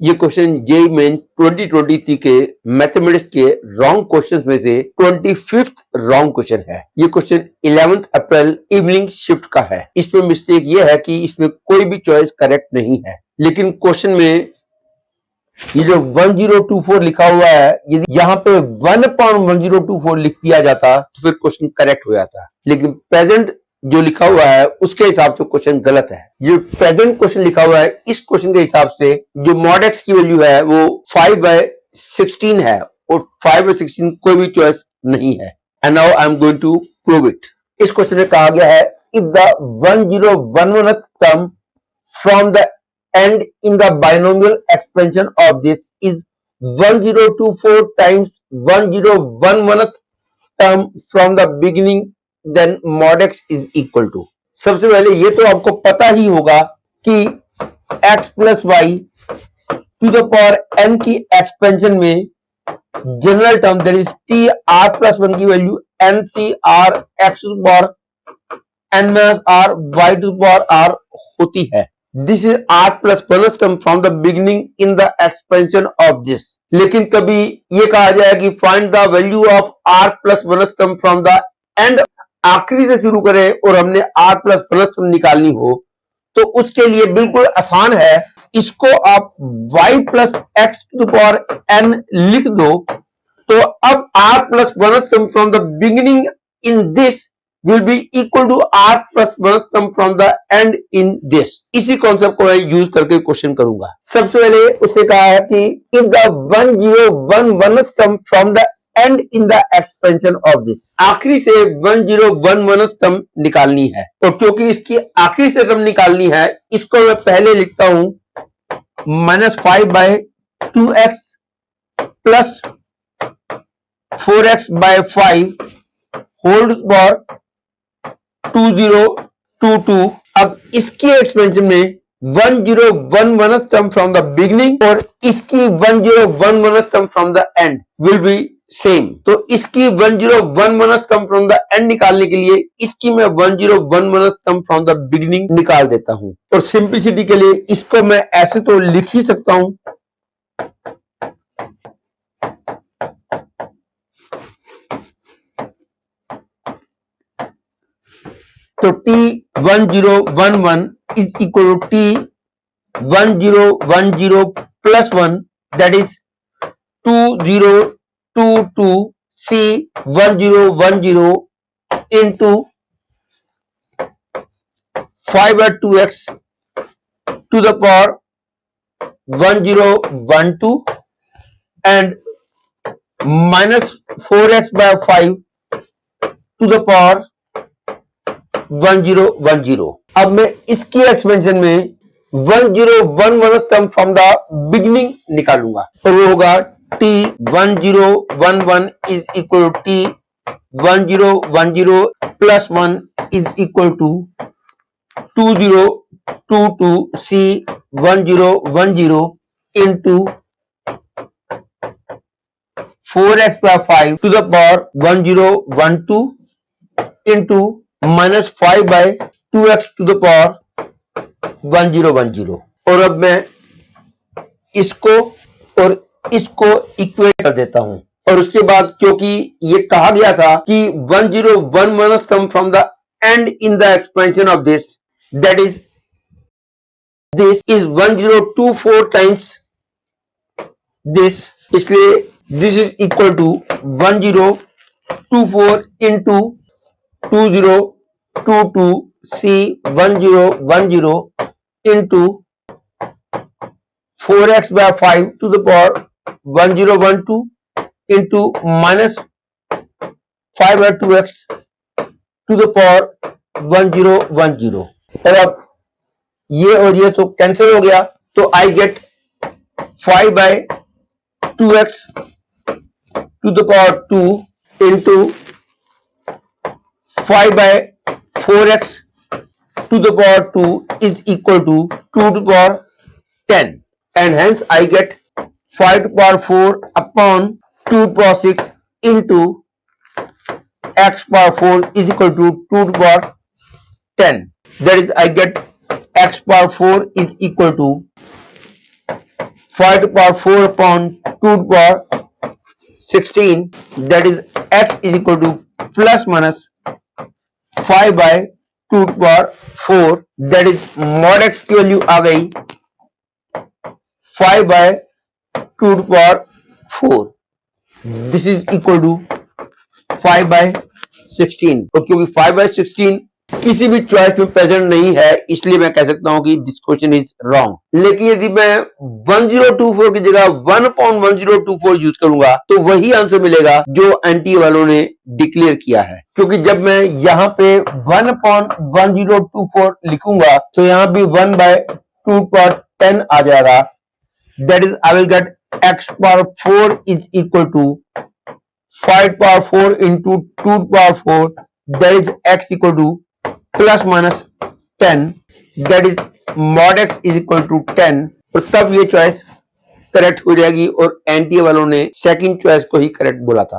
ये question JEE main 2023 के mathematics के रॉन्ग क्वेश्चंस में से 25th रॉन्ग क्वेश्चन है। ये क्वेश्चन 11 अप्रैल इवनिंग शिफ्ट का है। इसमें मिस्टेक ये है कि इसमें कोई भी चॉइस करेक्ट नहीं है, लेकिन क्वेश्चन में ये जो 1024 लिखा हुआ है, यदि यहाँ पे 1/1024 लिख दिया जाता तो फिर क्वेश्चन करेक्ट हो जाता, लेकिन प्रेजेंट जो लिखा हुआ है उसके हिसाब से क्वेश्चन गलत है। ये प्रेजेंट क्वेश्चन लिखा हुआ है, इस क्वेश्चन के हिसाब से जो मॉड एक्स की वैल्यू है वो 5/16 है और 5/16 कोई भी चॉइस नहीं है। And now I am going to prove it. इस क्वेश्चन में कहा गया है if the 1011th term from the end in the binomial expansion of this is 1024 times 1011th term from the beginning, then mod x is equal to। सबसे पहले ये तो आपको पता ही होगा कि x plus y to the power n की expansion में general term that is T R plus one की value N C R X to power n minus r y to the power r होती है। This is r plus bonus term from the beginning in the expansion of this। लेकिन कभी ये कहा जाए कि find the value of r plus bonus term from the end, आखिरी से शुरू करें और हमने r plus bonus term निकालनी हो तो उसके लिए बिल्कुल आसान है, इसको आप y plus x to the power n लिख दो तो अब r plus bonus term from the beginning in this will be equal to r plus bonus term from the end in this। इसी कॉन्सेप्ट को मैं यूज करके question करूंगा। सबसे पहले उसने कहा है कि if the 1011th term from the end in the expansion of this, आखिरी से 1011th term निकालनी है और क्योंकि इसकी आखिरी से टर्म निकालनी है, इसको मैं पहले लिखता हूं -5/2x plus 4x/5 hold power 2022। अब इसकी एक्सपेंशन में 1011th term from the beginning और इसकी 1011th term from the and will be same. तो इसकी 1011th term from the and निकालने के लिए इसकी मैं 1011th term from the beginning निकाल देता हूं और सिंपलिसिटी के लिए इसको मैं ऐसे तो लिख ही सकता हूं, तो T1011 is equal to T1010 plus 1 that is 2022 C1010 into 5/2x to the power 1012 and minus 4x/5 to the power 1010। अब मैं इसकी एक्सपेंशन में 1011 टर्म फ्रॉम द बिगिनिंग निकालूंगा तो वो होगा T1011 is equal to T1010 plus 1 is equal to 2022 C1010 into 4x/5 to the power 1012 into -5/2x to the power 1010। और अब मैं इसको और इसको इक्वेट कर देता हूं और उसके बाद क्योंकि ये कहा गया था कि 1011 term from the end in the expansion of this that is this is 1024 times this, इसलिए this is equal to 1024 into 2022 C1010 into 4x/5 to the power 1012 into minus 5/2x to the power 1010। और अब ये और ये तो cancel हो गया तो I get 5/2x to the power 2 into 5/4x to the power 2 is equal to 2 to the power 10 and hence I get 5 to the power 4 upon 2 to the power 6 into x power 4 is equal to 2 to the power 10, that is I get x power 4 is equal to 5 to power 4 upon 2 to power 16, that is x is equal to plus minus 5 by 2 to power 4, that is mod x की value आ गई 5 by 2 to power 4, this is equal to 5 by 16। और क्योंकि 5 by 16 किसी भी choice में present नहीं है, इसलिए मैं कह सकता हूं कि दिस क्वेश्चन इज रॉन्ग। लेकिन यदि मैं 1024 की जगह 1/1024 यूज करूंगा तो वही आंसर मिलेगा जो एनटीए वालों ने डिक्लेयर किया है, क्योंकि जब मैं यहां पे 1/1024 लिखूंगा तो यहां भी 1/2/10 आ जाएगा, that is I will get x power 4 is equal to 5 power 4 into 2 power 4, that is x equal to plus minus 10, that is mod x is equal to 10। और तब ये चॉइस करेक्ट हो जाएगी और एनटीए वालों ने सेकंड चॉइस को ही correct बोला था।